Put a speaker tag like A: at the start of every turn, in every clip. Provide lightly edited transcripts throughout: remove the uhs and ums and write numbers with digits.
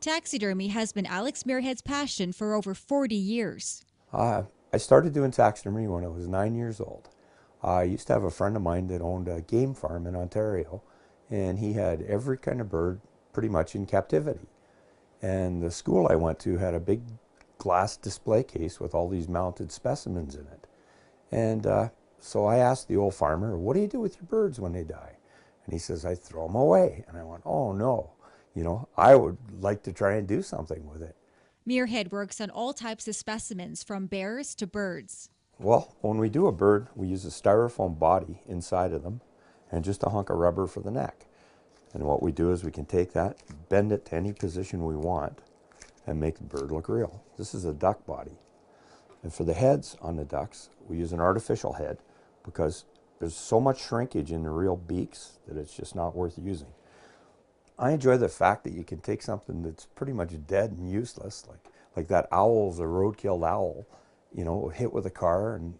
A: Taxidermy has been Alex Muirhead's passion for over 40 years.
B: I started doing taxidermy when I was 9 years old. I used to have a friend of mine that owned a game farm in Ontario, and he had every kind of bird pretty much in captivity. And the school I went to had a big glass display case with all these mounted specimens in it. And so I asked the old farmer, "What do you do with your birds when they die?" And he says, "I throw them away." And I went, "Oh no, I would like to try and do something with it."
A: Muirhead works on all types of specimens, from bears to birds.
B: Well, when we do a bird, we use a styrofoam body inside of them and just a hunk of rubber for the neck. And what we do is we can take that, bend it to any position we want, and make the bird look real. This is a duck body. And for the heads on the ducks, we use an artificial head because there's so much shrinkage in the real beaks that it's just not worth using. I enjoy the fact that you can take something that's pretty much dead and useless, like that owl's a road-killed owl, hit with a car, and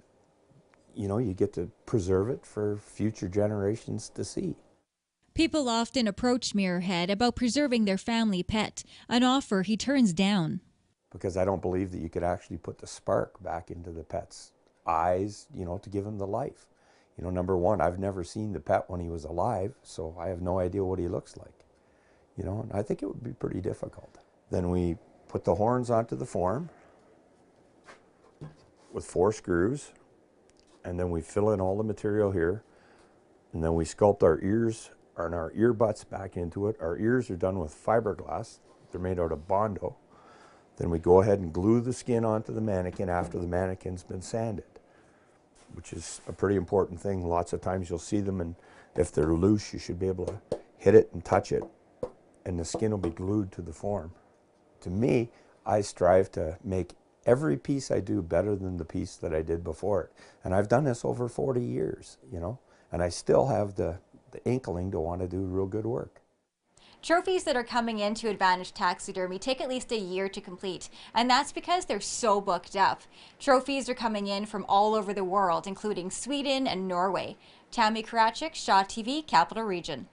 B: you get to preserve it for future generations to see.
A: People often approach Muirhead about preserving their family pet, an offer he turns down.
B: Because I don't believe that you could actually put the spark back into the pet's eyes, to give him the life. Number one, I've never seen the pet when he was alive, so I have no idea what he looks like. And I think it would be pretty difficult. Then we put the horns onto the form with 4 screws, and then we fill in all the material here, and then we sculpt our ears and our ear butts back into it. Our ears are done with fiberglass. They're made out of Bondo. Then we go ahead and glue the skin onto the mannequin after the mannequin's been sanded, which is a pretty important thing. Lots of times you'll see them, and if they're loose, you should be able to hit it and touch it, and the skin will be glued to the form. To me, I strive to make every piece I do better than the piece that I did before it. And I've done this over 40 years, and I still have the inkling to want to do real good work.
C: Trophies that are coming into Advantage Taxidermy take at least a year to complete, and that's because they're so booked up. Trophies are coming in from all over the world, including Sweden and Norway. Tammy Karatchuk, Shaw TV, Capital Region.